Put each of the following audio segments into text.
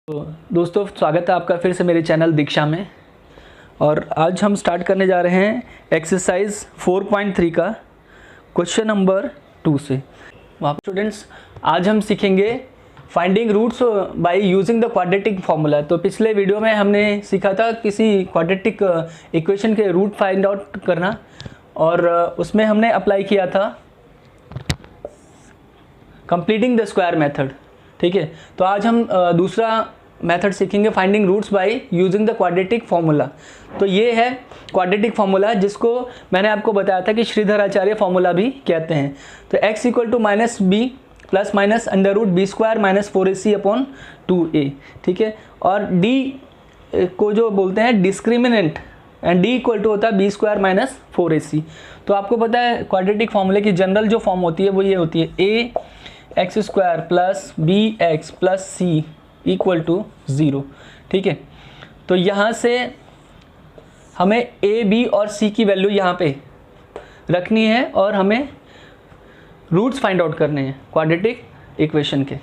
तो दोस्तों स्वागत है आपका फिर से मेरे चैनल दीक्षा में। और आज हम स्टार्ट करने जा रहे हैं एक्सरसाइज 4.3 का क्वेश्चन नंबर 2 से। वहाँ स्टूडेंट्स आज हम सीखेंगे finding roots by using the quadratic formula. तो पिछले वीडियो में हमने सीखा था किसी क्वाड्रेटिक इक्वेशन के रूट फाइंड आउट करना, और उसमें हमने अप्लाई किया था कंप्लीटिंग द स्क्वायर मेथड। ठीक है, तो आज हम दूसरा मेथड सीखेंगे finding roots by using the quadratic formula. तो ये है क्वाड्रेटिक फार्मूला जिसको मैंने आपको बताया था कि श्रीधराचार्य फार्मूला भी कहते हैं। तो x equal to minus B plus minus under root B square minus 4ac upon 2a। ठीक है, और d को जो बोलते हैं discriminant, and d equal to होता है बी स्क्वायर माइनस 4ac। तो आपको पता है क्वाड्रेटिक फार्मूले की जनरल जो फॉर्म होती है वो ये होती है a X square plus B X plus C equal to 0। ठीक है, तो यहाँ से हमें ए बी और सी की वैल्यू यहाँ पे रखनी है और हमें रूट्स फाइंड आउट करने हैं क्वाड्रेटिक इक्वेशन के।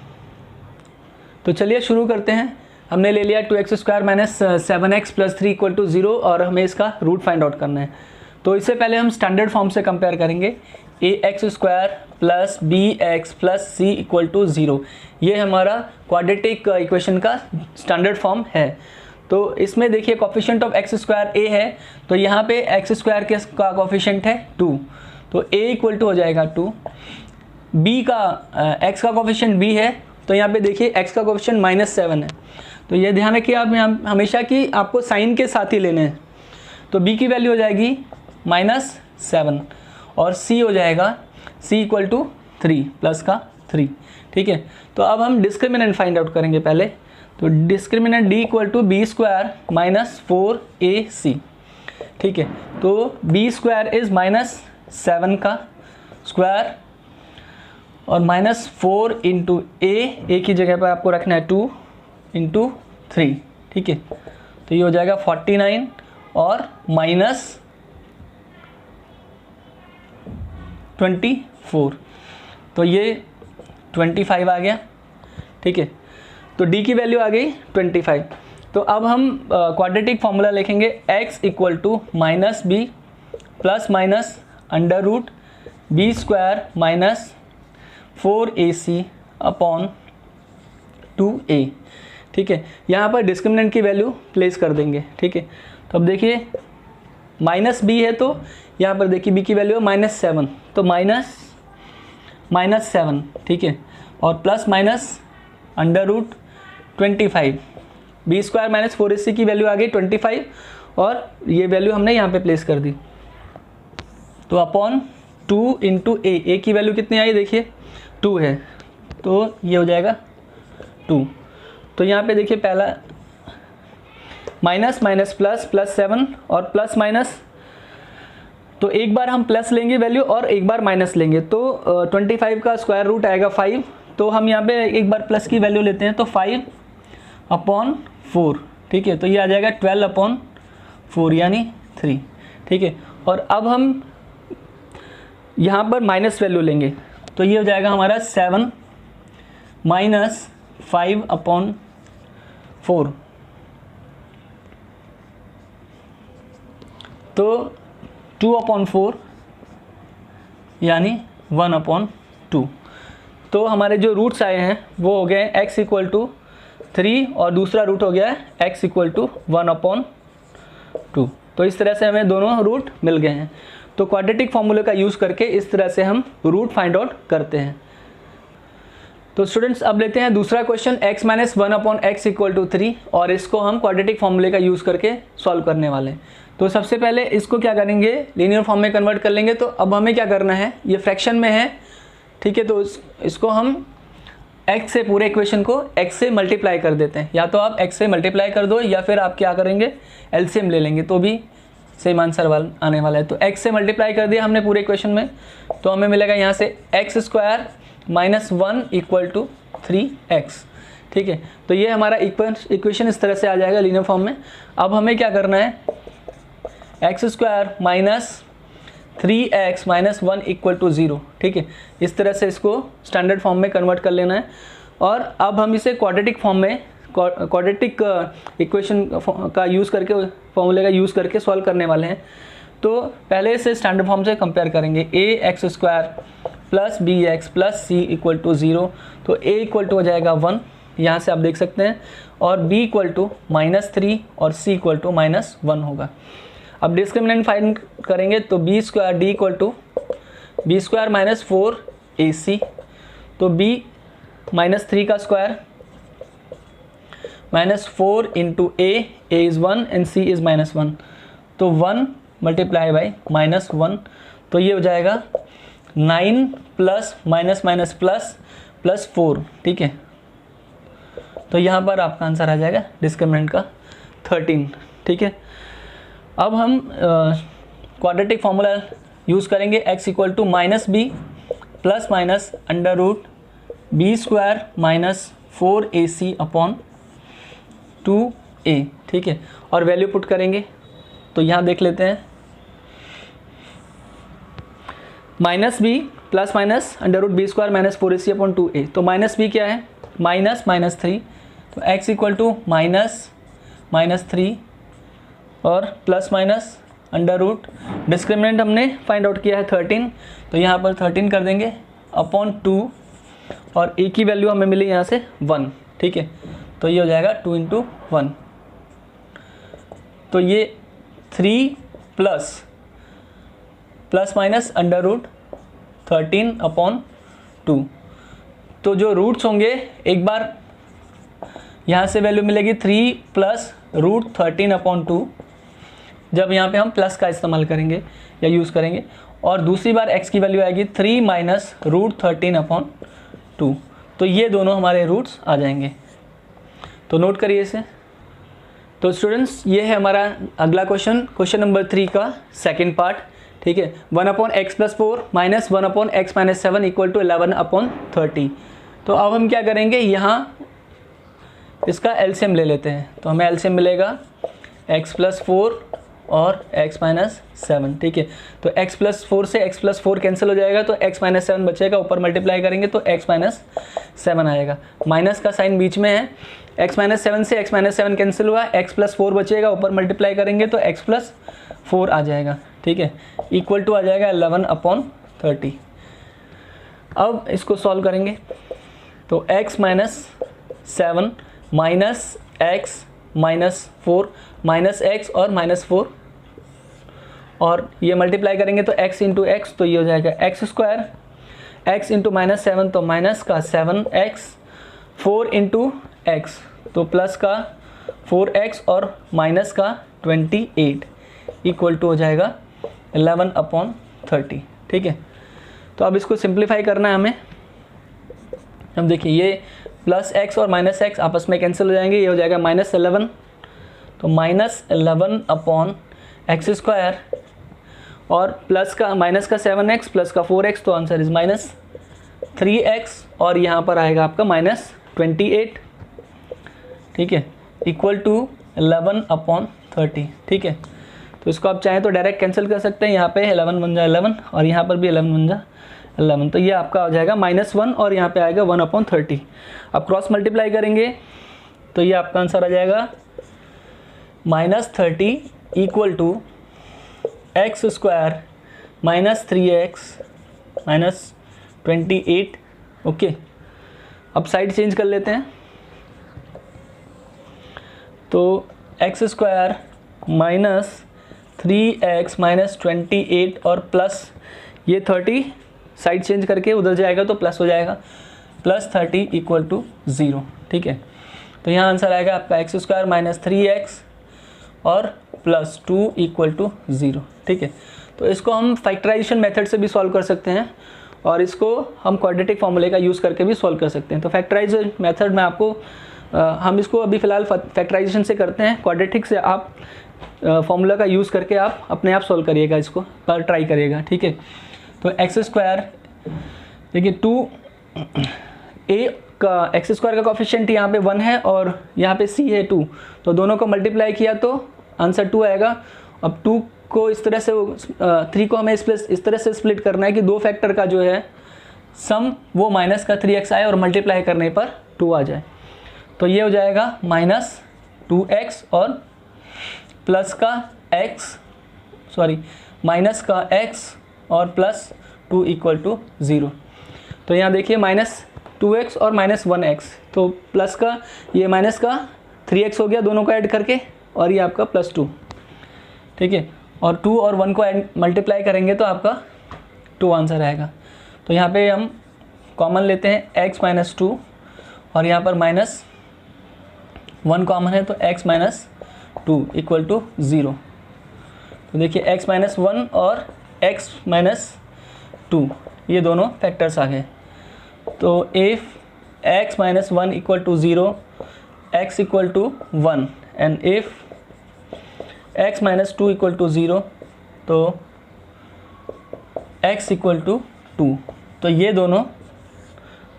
तो चलिए शुरू करते हैं। हमने ले लिया 2x square minus 7x plus 3 equal to 0 और हमें इसका रूट फाइंड आउट करना है। तो इससे पहले हम स्टैंडर्ड फॉर्म से कंपेयर करेंगे। A X square plus B X plus C equal to 0, ये हमारा क्वाड्रेटिक इक्वेशन का स्टैंडर्ड फॉर्म है। तो इसमें देखिए coefficient of X square A है, तो यहाँ पे एक्स स्क्वायर का कोफिशिएंट है 2, तो ए इक्वल टू हो जाएगा 2। बी का एक्स का कोफिशिएंट बी है, तो यहाँ पे देखिए एक्स का कोफिशिएंट -7 है। तो ये ध्यान रखिए आप हमेशा कि आपको साइन के साथ ही लेने हैं। तो बी की वैल्यू हो जाएगी -7 और सी हो जाएगा c इक्वल टू 3 प्लस का 3। ठीक है, तो अब हम डिस्क्रिमिनेंट फाइंड आउट करेंगे पहले। तो discriminant d equal to B square minus 4ac। ठीक है, तो बी स्क्वायर इज -7 का स्क्वायर और -4 इंटू ए की जगह पर आपको रखना है 2 इंटू 3। ठीक है, तो ये हो जाएगा 49 और -24, तो ये 25 आ गया। ठीक है, तो d की वैल्यू आ गई 25। तो अब हम क्वाड्रेटिक फार्मूला लिखेंगे x equal to minus B plus minus under root B square minus 4ac upon 2a। ठीक है, यहाँ पर डिस्क्रिमिनेंट की वैल्यू प्लेस कर देंगे। ठीक है, तो अब देखिए माइनस बी है, तो यहाँ पर देखिए बी की वैल्यू है -7, तो -7। ठीक है, और plus minus under root 25, B square minus 4ac की वैल्यू आ गई 25 और ये वैल्यू हमने यहाँ पे प्लेस कर दी। तो अपॉन 2 इंटू ए की वैल्यू कितनी आई देखिए 2 है, तो ये हो जाएगा 2। तो यहाँ पे देखिए पहला माइनस माइनस प्लस प्लस 7 और प्लस माइनस, तो एक बार हम प्लस लेंगे वैल्यू और एक बार माइनस लेंगे, तो 25 का स्क्वायर रूट आएगा 5। तो हम यहाँ पे एक बार प्लस की वैल्यू लेते हैं, तो 5 अपॉन 4। ठीक है, तो ये आ जाएगा 12 अपॉन 4 यानी 3। ठीक है, और अब हम यहाँ पर माइनस वैल्यू लेंगे, तो ये हो जाएगा हमारा 7 माइनस 5 अपॉन 4, तो 2 अपॉन 4 यानी 1 अपॉन 2। तो हमारे जो रूट्स आए हैं वो हो गए x इक्वल टू 3 और दूसरा रूट हो गया है x इक्वल टू 1 अपॉन 2। तो इस तरह से हमें दोनों रूट मिल गए हैं। तो क्वाड्रेटिक फार्मूले का यूज़ करके इस तरह से हम रूट फाइंड आउट करते हैं। तो स्टूडेंट्स अब लेते हैं दूसरा question x minus 1 upon x equal to 3, और इसको हम क्वाड्रेटिक फार्मूले का यूज़ करके सॉल्व करने वाले हैं। तो सबसे पहले इसको क्या करेंगे, लीनियर फॉर्म में कन्वर्ट कर लेंगे। तो अब हमें क्या करना है, ये फ्रैक्शन में है। ठीक है, तो इसको हम x से पूरे इक्वेशन को x से मल्टीप्लाई कर देते हैं। या तो आप x से मल्टीप्लाई कर दो या फिर आप क्या करेंगे एलसीएम ले लेंगे, तो भी सेम आंसर आने वाला है। तो x से मल्टीप्लाई कर दिया हमने पूरे इक्वेशन में, तो हमें मिलेगा यहाँ से X square minus 1 equal to 3x। ठीक है, तो ये हमारा इक्वेशन इस तरह से आ जाएगा लीनियर फॉर्म में। अब हमें क्या करना है, X square minus 3x minus 1 equal to 0। ठीक है, इस तरह से इसको स्टैंडर्ड फॉर्म में कन्वर्ट कर लेना है। और अब हम इसे क्वाड्रेटिक फॉर्म में क्वाड्रेटिक इक्वेशन का यूज़ करके, फॉर्मूले का यूज़ करके सॉल्व करने वाले हैं। तो पहले से स्टैंडर्ड फॉर्म से कंपेयर करेंगे। ax² plus bx plus c equal to 0, तो a इक्वल टू हो जाएगा 1, यहाँ से आप देख सकते हैं, और b इक्वल टू -3 और c इक्वल टू -1 होगा। अब डिस्क्रिमिनेंट फाइंड करेंगे तो b² d equal to b² minus 4ac, तो b -3 का square -4 into a is 1 and c is -1, तो 1 मल्टीप्लाई बाई -1, तो ये हो जाएगा 9 plus minus minus plus plus 4, ठीक है। तो यहाँ पर आपका आंसर आ जाएगा डिस्क्रिमिनेंट का 13, ठीक है। अब हम क्वाड्रेटिक फॉर्मूला यूज़ करेंगे, x equal to -b plus minus under root b² minus 4ac upon 2a, ठीक है, और वैल्यू पुट करेंगे। तो यहाँ देख लेते हैं, -b plus minus under root b² minus 4ac upon 2a, तो -b क्या है, -3, तो x इक्वल टू -3 और plus minus under root, discriminant हमने फाइंड आउट किया है 13, तो यहाँ पर 13 कर देंगे अपॉन 2, और a की वैल्यू हमें मिली यहाँ से 1, ठीक है, तो ये हो जाएगा 2 इंटू 1, तो ये 3 plus minus under root 13 upon 2, तो जो रूट्स होंगे एक बार यहाँ से वैल्यू मिलेगी 3 प्लस रूट 13 अपॉन 2, जब यहाँ पे हम प्लस का इस्तेमाल करेंगे या यूज़ करेंगे, और दूसरी बार x की वैल्यू आएगी 3 माइनस रूट 13 अपॉन 2, तो ये दोनों हमारे रूट्स आ जाएंगे। तो नोट करिए इसे। तो स्टूडेंट्स ये है हमारा अगला क्वेश्चन नंबर 3 का सेकंड पार्ट, ठीक है। 1/x + 4 minus 1/x - 7 equal to 11/30। तो अब हम क्या करेंगे, यहाँ इसका एलसीएम ले लेते हैं, तो हमें एलसीएम मिलेगा x + 4 और x - 7, ठीक है। तो x + 4 से x + 4 कैंसिल हो जाएगा, तो x - 7 बचेगा, ऊपर मल्टीप्लाई करेंगे तो x - 7 आएगा, माइनस का साइन बीच में है, x - 7 से x - 7 कैंसिल हुआ, x + 4 बचेगा, ऊपर मल्टीप्लाई करेंगे तो x + 4 आ जाएगा, ठीक है, इक्वल टू आ जाएगा 11/30। अब इसको सॉल्व करेंगे, तो x - 7 minus x -4 minus x और -4, और ये मल्टीप्लाई करेंगे तो x इंटू एक्स, तो ये हो जाएगा x², x इंटू -7 तो माइनस का 7x, 4 इंटू एक्स तो प्लस का 4x और माइनस का 28 इक्वल टू हो जाएगा 11/30, ठीक है। तो अब इसको सिंप्लीफाई करना है हमें। हम देखिए ये प्लस x और माइनस x आपस में कैंसिल हो जाएंगे, ये हो जाएगा -11, तो -11/x², और प्लस का माइनस का 7x प्लस का 4x, तो आंसर इज -3x, और यहाँ पर आएगा आपका -28, ठीक है, इक्वल टू 11/30, ठीक है। तो इसको आप चाहें तो डायरेक्ट कैंसिल कर सकते हैं, यहाँ पे 11 बन जाए 11 और यहाँ पर भी 11 बन जाए 11, तो ये आपका हो जाएगा -1 और यहाँ पे आएगा 1/30। अब क्रॉस मल्टीप्लाई करेंगे तो ये आपका आंसर आ जाएगा -30 equal to x² -3x -28, okay. अब साइड चेंज कर लेते हैं, तो x² -3x -28 और प्लस ये 30 साइड चेंज करके उधर जाएगा तो प्लस हो जाएगा, +30 इक्वल टू 0, ठीक है। तो यहाँ आंसर आएगा आपका x² -3x और +2 इक्वल टू 0, ठीक है। तो इसको हम फैक्टराइजेशन मेथड से भी सॉल्व कर सकते हैं, और इसको हम क्वाड्रेटिक फॉर्मूले का यूज़ करके भी सॉल्व कर सकते हैं। तो फैक्टराइजेशन मेथड में आपको हम इसको अभी फ़िलहाल फैक्टराइजेशन से करते हैं, क्वाड्रेटिक से आप फॉर्मूला का यूज़ करके आप अपने आप सॉल्व करिएगा, इसको पर ट्राई करिएगा, ठीक है। तो x² देखिए 2a का x² का कोफिशिएंट यहाँ पे 1 है और यहाँ पे c है 2, तो दोनों को मल्टीप्लाई किया तो आंसर 2 आएगा। अब 2 को इस तरह से 3 को हमें इस तरह से स्प्लिट करना है कि दो फैक्टर का जो है सम वो -3x आए और मल्टीप्लाई करने पर 2 आ जाए। तो ये हो जाएगा -2x और प्लस का माइनस का x और +2 = 0। तो यहाँ देखिए -2x और -1x, तो प्लस का ये माइनस का 3x हो गया दोनों को ऐड करके, और ये आपका +2, ठीक है। और 2 और 1 को मल्टीप्लाई करेंगे तो आपका 2 आंसर आएगा। तो यहाँ पे हम कॉमन लेते हैं x - 2 और यहाँ पर -1 कॉमन है, तो x - 2 = 0। तो देखिए x - 1 और x - 2 ये दोनों फैक्टर्स आ गए। तो if x - 1 = 0, x = 1 and if x - 2 = 0 तो x = 2। तो ये दोनों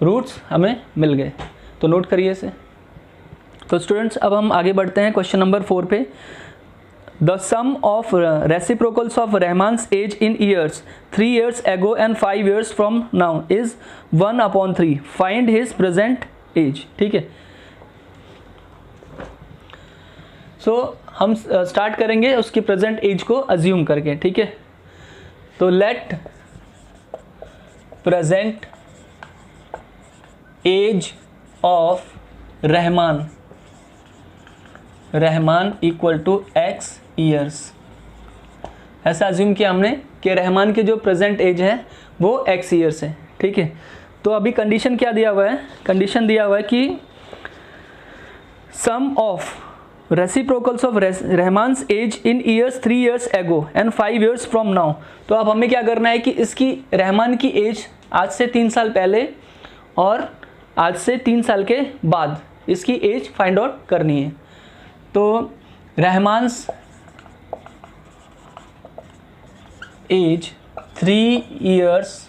रूट्स हमें मिल गए, तो नोट करिए इसे। तो स्टूडेंट्स अब हम आगे बढ़ते हैं क्वेश्चन नंबर 4 पे। The sum of reciprocals of Rahman's age in years 3 years ago and 5 years from now is 1/3। Find his present age, ठीक है। सो हम स्टार्ट करेंगे उसकी प्रेजेंट एज को अज्यूम करके, ठीक है। तो let present age of Rahman = x years. ऐसा अज्यूम किया हमने कि रहमान की जो प्रेजेंट एज है वो x ईयर्स है, ठीक है। तो अभी कंडीशन क्या दिया हुआ है, कंडीशन दिया हुआ है कि sum of reciprocals of Rahman's age in years 3 years ago and 5 years from now। तो अब हमें क्या करना है कि इसकी रहमान की एज आज से 3 साल पहले और आज से 3 साल के बाद इसकी एज फाइंड आउट करनी है। तो रहमान्स एज 3 years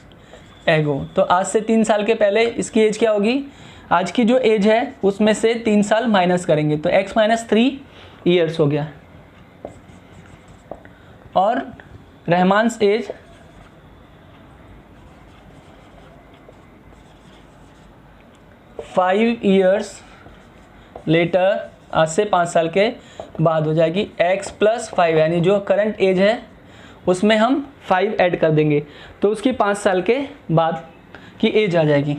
ago, तो आज से 3 साल के पहले इसकी एज क्या होगी, आज की जो एज है उसमें से 3 साल माइनस करेंगे तो x - 3 years हो गया। और रहमान्स एज 5 years लेटर, आज से 5 साल के बाद हो जाएगी x + 5, यानी जो करंट एज है उसमें हम 5 ऐड कर देंगे तो उसकी 5 साल के बाद की एज आ जाएगी।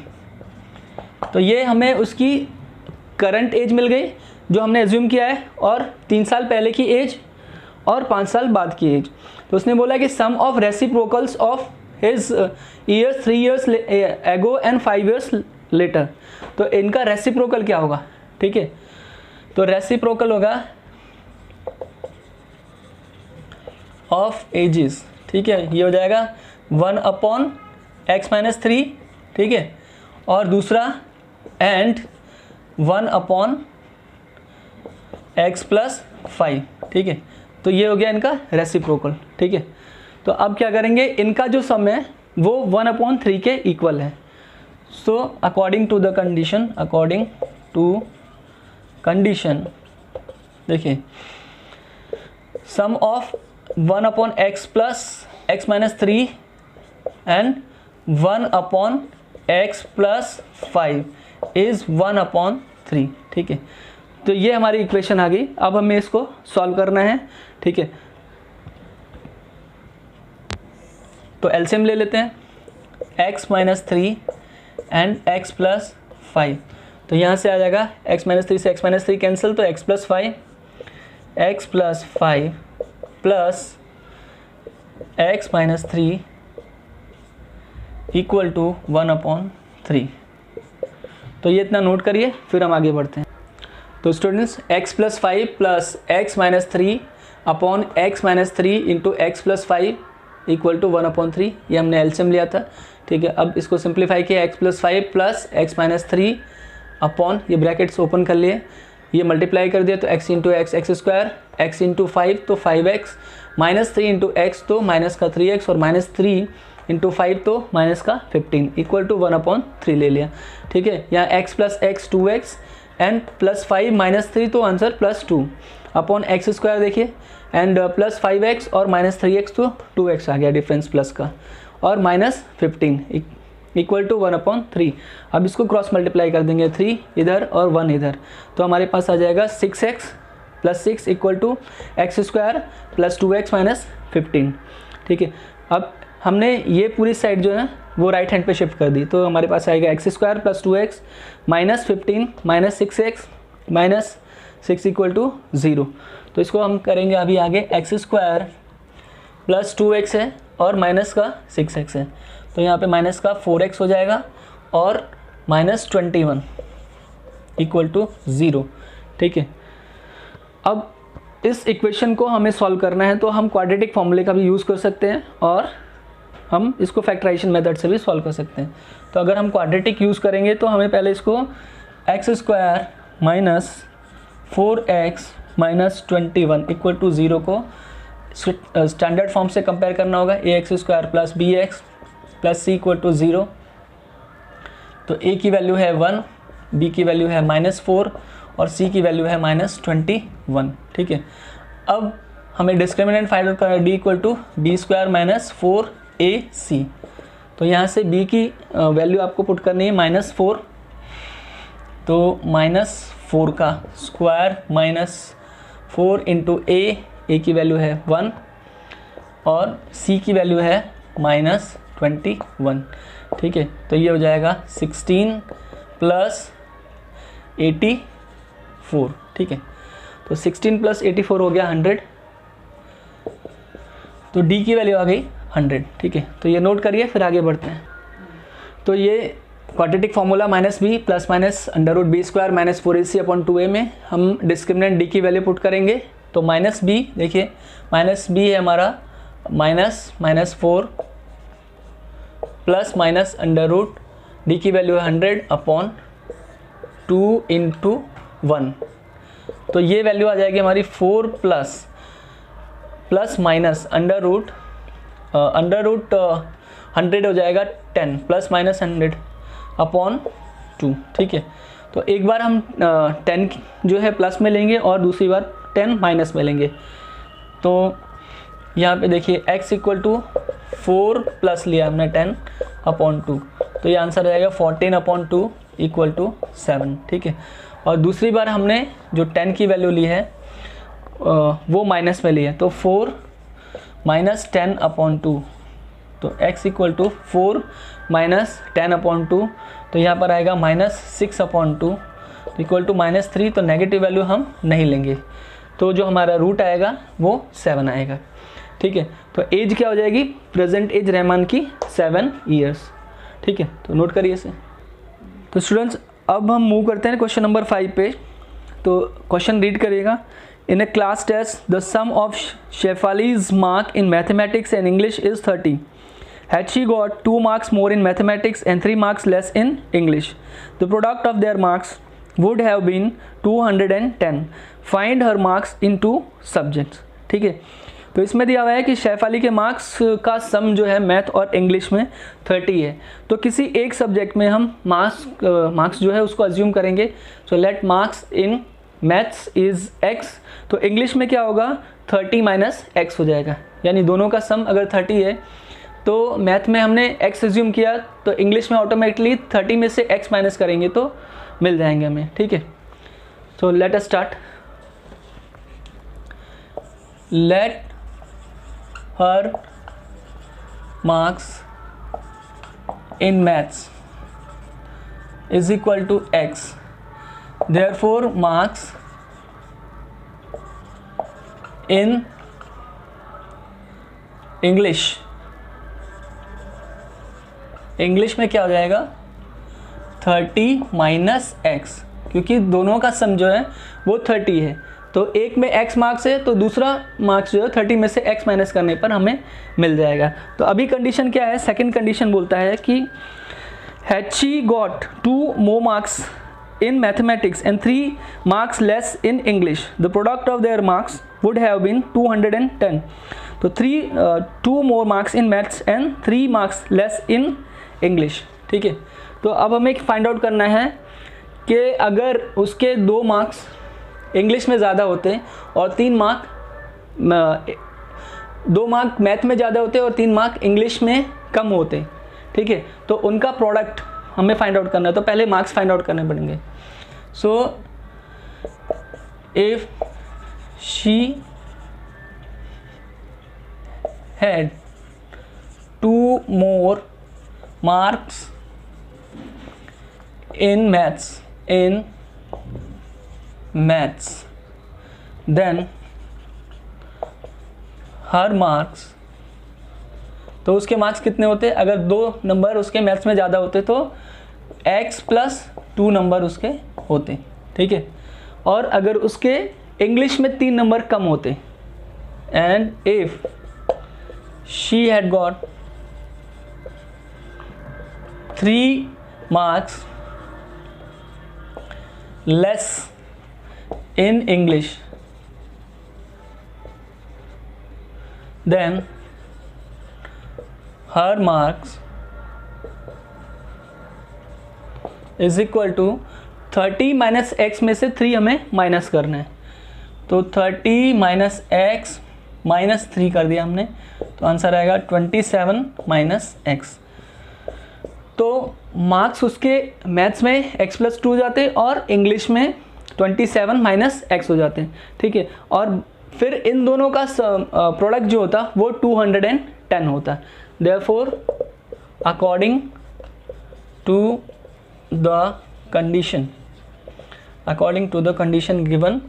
तो ये हमें उसकी करंट एज मिल गई जो हमने एज्यूम किया है, और 3 साल पहले की एज और 5 साल बाद की एज। तो उसने बोला कि sum of reciprocals of his years 3 years ago and 5 years later। तो इनका रेसिप्रोकल क्या होगा, ठीक है। तो रेसिप्रोकल होगा ऑफ एजेस, ठीक है। ये हो जाएगा 1/x - 3, ठीक है। और दूसरा एंड 1/x + 5, ठीक है। तो ये हो गया इनका रेसिप्रोकल, ठीक है। तो अब क्या करेंगे, इनका जो सम है वो 1/3 के इक्वल है। सो अकॉर्डिंग टू कंडीशन देखिए, sum of 1/x + x - 3 and 1/x + 5 is 1/3, ठीक है। तो ये हमारी इक्वेशन आ गई। अब हमें इसको सॉल्व करना है, ठीक है। तो एलसीएम ले लेते हैं, x - 3 एंड x + 5। तो यहाँ से आ जाएगा x - 3 से x - 3 कैंसिल, तो x + 5 x + 5 प्लस x - 3 = 1/3। तो ये इतना नोट करिए, फिर हम आगे बढ़ते हैं। तो students x + 5 plus x - 3 upon x - 3 into x + 5 = 1/3, ये हमने एलसीएम लिया था, ठीक है। अब इसको सिंप्लीफाई किया, x + 5 प्लस x - 3 अपॉन, ये ब्रैकेट्स ओपन कर लिए, ये मल्टीप्लाई कर दिया तो x × x x², x × 5 तो 5x, -3 × x तो -3x, और -3 × 5 तो -15 = 1/3 ले लिया, ठीक है। यहाँ x + x 2x एंड +5 -3 तो आंसर +2 अपॉन x² देखिए, एंड +5x और -3x तो 2x आ गया डिफरेंस प्लस का, और -15 इक्वल टू 1/3। अब इसको क्रॉस मल्टीप्लाई कर देंगे, 3 इधर और 1 इधर, तो हमारे पास आ जाएगा 6x + 6 equal to x² + 2x - 15। ठीक है, अब हमने ये पूरी साइड जो है वो राइट हैंड पे शिफ्ट कर दी, तो हमारे पास आएगा x² + 2x - 15 - 6x - 6 equal to 0। तो इसको हम करेंगे अभी आगे, x² + 2x है और माइनस का 6x है, तो यहाँ पे माइनस का 4x हो जाएगा और -21 इक्वल टू 0। ठीक है, अब इस इक्वेशन को हमें सॉल्व करना है, तो हम क्वाड्रेटिक फॉर्मूले का भी यूज़ कर सकते हैं और हम इसको फैक्टराइजेशन मेथड से भी सॉल्व कर सकते हैं। तो अगर हम क्वाड्रेटिक यूज़ करेंगे तो हमें पहले इसको x² - 4x - 21 इक्वल टू 0 को स्टैंडर्ड फॉर्म से कंपेयर करना होगा, ax² + bx + c equal to 0। तो a की वैल्यू है 1, b की वैल्यू है -4 और c की वैल्यू है -21। ठीक है, अब हमें डिस्क्रिमिनेंट फाइंड आउट करना है, d equal to b² - 4ac। तो यहाँ से b की वैल्यू आपको पुट करनी है -4, तो -4 का स्क्वायर -4 इंटू a की वैल्यू है 1 और c की वैल्यू है -21। ठीक है, तो ये हो जाएगा 16 + 84। ठीक है, तो 16 + 84 हो गया 100, तो d की वैल्यू आ गई 100। ठीक है, तो ये नोट करिए, फिर आगे बढ़ते हैं। तो ये quadratic formula -b ± √b² - 4ac/2a में हम डिस्क्रिमिनेंट d की वैल्यू पुट करेंगे, तो -b, देखिए -b है हमारा -4 प्लस माइनस √ d की वैल्यू है 100/2 × 1, तो ये वैल्यू आ जाएगी हमारी 4 प्लस माइनस √ 100 हो जाएगा 10 ± 100/2। ठीक है, तो एक बार हम 10 जो है प्लस में लेंगे और दूसरी बार 10 माइनस में लेंगे। तो यहाँ पे देखिए x = 4 प्लस लिया हमने 10/2, तो ये आंसर आ जाएगा 14/2 = 7। ठीक है, और दूसरी बार हमने जो 10 की वैल्यू ली है वो माइनस में ली है, तो 4 - 10/2, तो x = 4 - 10/2, तो यहाँ पर आएगा -6/2 = -3, तो नेगेटिव वैल्यू हम नहीं लेंगे, तो जो हमारा रूट आएगा वो 7 आएगा। ठीक है, तो एज क्या हो जाएगी, प्रेजेंट एज रहमान की 7 ईयर्स। ठीक है, तो नोट करिए इसे। तो स्टूडेंट्स अब हम मूव करते हैं क्वेश्चन नंबर 5 पे। तो क्वेश्चन रीड करिएगा, in a class test the sum of Shefali's mark in mathematics and English is 30. Had she got 2 marks more in mathematics and 3 marks less in English, the product of their marks would have been 210. Find her marks in 2 subjects. ठीक है, तो इसमें दिया हुआ है कि शेफाली के marks का सम जो है मैथ और इंग्लिश में 30 है, तो किसी एक सब्जेक्ट में हम मार्क्स जो है उसको अज्यूम करेंगे। So let marks in maths is x, तो इंग्लिश में क्या होगा, 30 - x हो जाएगा, यानी दोनों का सम अगर 30 है तो मैथ में हमने x एज्यूम किया, तो इंग्लिश में ऑटोमेटिकली 30 में से x माइनस करेंगे तो मिल जाएंगे हमें। ठीक है, so let us start. Let her marks in maths is equal to x, therefore marks in English में क्या हो जाएगा, 30 - x, क्योंकि दोनों का सम जो है वो 30 है, तो एक में x मार्क्स है तो दूसरा मार्क्स जो है 30 में से x माइनस करने पर हमें मिल जाएगा। तो अभी कंडीशन क्या है, सेकंड कंडीशन बोलता है कि had she got 2 more marks in mathematics and 3 marks less in English, the product of their marks would have been 210. तो 2 more marks in maths and 3 marks less in English. ठीक है, तो अब हमें find out करना है कि अगर उसके 2 मार्क्स इंग्लिश में ज़्यादा होते और 2 मार्क मैथ में ज़्यादा होते और 3 मार्क इंग्लिश में कम होते। ठीक है, तो उनका प्रोडक्ट हमें फाइंड आउट करना है, तो पहले मार्क्स फाइंड आउट करने पड़ेंगे. So if she had 2 more marks in maths then her marks, तो उसके मार्क्स कितने होते, अगर 2 नंबर उसके मैथ्स में ज़्यादा होते तो x प्लस 2 नंबर उसके होते. ठीक है, और अगर उसके इंग्लिश में 3 नंबर कम होते, and if she had got 3 marks less in English then her marks is equal to 30 minus x में से 3 हमें माइनस करना है, तो 30 माइनस एक्स माइनस 3 कर दिया हमने, तो आंसर आएगा 27 माइनस एक्स. तो मार्क्स उसके मैथ्स में x प्लस 2 जाते और इंग्लिश में 27 माइनस एक्स हो जाते हैं. ठीक है, और फिर इन दोनों का प्रोडक्ट जो होता वो 210 होता. Therefore according to the condition given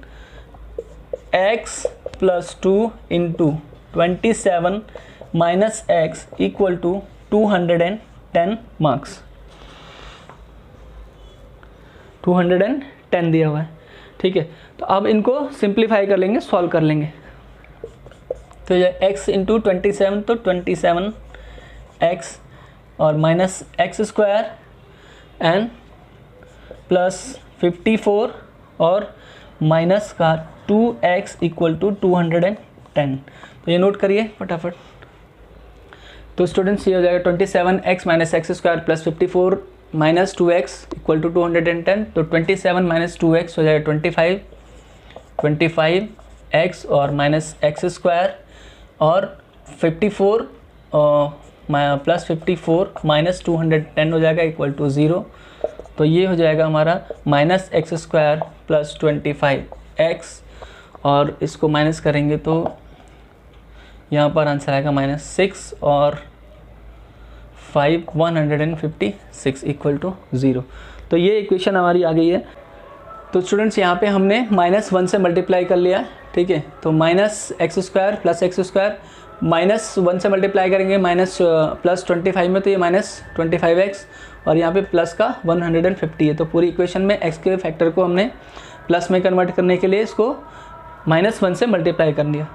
x plus 2 into 27 minus X equal to 210 marks. 210 दिया हुआ है. ठीक है, तो अब इनको सिंप्लीफाई कर लेंगे, सॉल्व कर लेंगे. तो ये x इंटू 27, तो 27x और minus X square and plus 54 और माइनस का 2x इक्वल टू 210. तो ये नोट करिए फटाफट. तो स्टूडेंट्स ये हो जाएगा 27x minus X square plus 54 minus 2x equal to 210. तो 27 माइनस 2x हो जाएगा 25x और माइनस एक्स स्क्वायर और 54 प्लस 54 माइनस 210 हो जाएगा इक्वल टू 0. तो ये हो जाएगा हमारा minus X square plus 25x और इसको माइनस करेंगे तो यहाँ पर आंसर आएगा माइनस 6 और 5 156 इक्वल टू 0. तो ये इक्वेशन हमारी आ गई है. तो स्टूडेंट्स यहाँ पे हमने -1 से मल्टीप्लाई कर लिया. ठीक है, तो minus X square plus x square -1 से मल्टीप्लाई करेंगे माइनस प्लस 25 में, तो ये माइनस 25x और यहाँ पे प्लस का 150 है. तो पूरी इक्वेशन में x के फैक्टर को हमने प्लस में कन्वर्ट करने के लिए इसको -1 से मल्टीप्लाई कर लिया.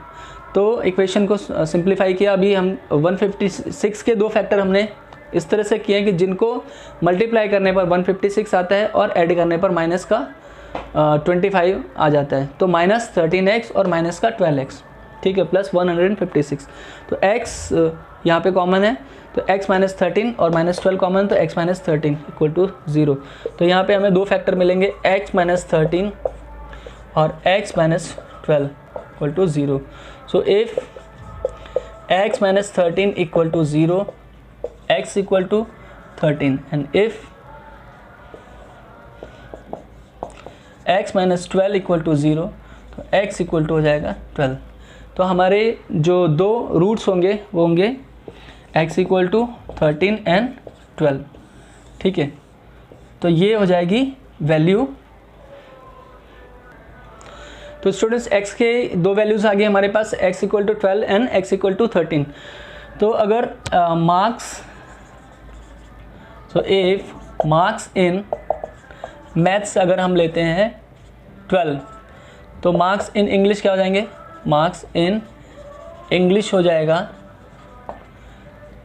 तो इक्वेशन को सिंप्लीफाई किया. अभी हम 156 के 2 फैक्टर हमने इस तरह से किए हैं कि जिनको मल्टीप्लाई करने पर 156 आता है और ऐड करने पर माइनस का 25 आ जाता है. तो माइनस 13x और माइनस का 12x. ठीक है, प्लस 156. तो x यहाँ पे कॉमन है, तो x माइनस 13 और माइनस 12 कॉमन, तो x माइनस 13 इक्वल टू 0. तो यहाँ पे हमें 2 फैक्टर मिलेंगे, x माइनस 13 और x minus 12 equal to 0. So if x minus 13 equal to 0, x equal to 13, and if x minus 12 equal to 0, तो x equal to हो जाएगा 12. तो हमारे जो 2 रूट्स होंगे वो होंगे x equal to 13 and 12. ठीक है, तो ये हो जाएगी वैल्यू. तो स्टूडेंट्स x के 2 वैल्यूज़ आ गए हमारे पास, x equal to 12 and x equal to 13. तो अगर marks, so if marks in maths अगर हम लेते हैं 12, तो मार्क्स इन इंग्लिश क्या हो जाएंगे, मार्क्स इन इंग्लिश हो जाएगा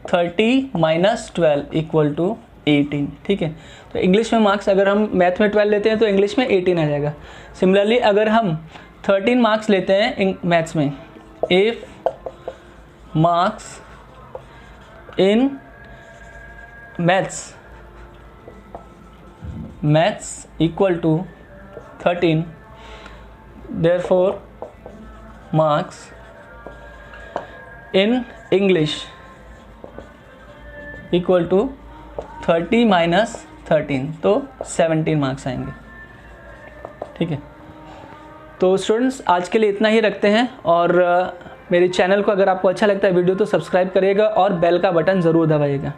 30 माइनस 12 इक्वल टू 18. ठीक है, तो इंग्लिश में मार्क्स अगर हम मैथ में 12 लेते हैं तो इंग्लिश में 18 आ जाएगा. सिमिलरली अगर हम 13 मार्क्स लेते हैं मैथ्स में, if marks in maths equal to 13, therefore marks in English equal to 30 minus 13, तो 17 मार्क्स आएंगे। ठीक है, तो स्टूडेंट्स आज के लिए इतना ही रखते हैं, और मेरे चैनल को अगर आपको अच्छा लगता है वीडियो तो सब्सक्राइब करिएगा और बेल का बटन ज़रूर दबाइएगा।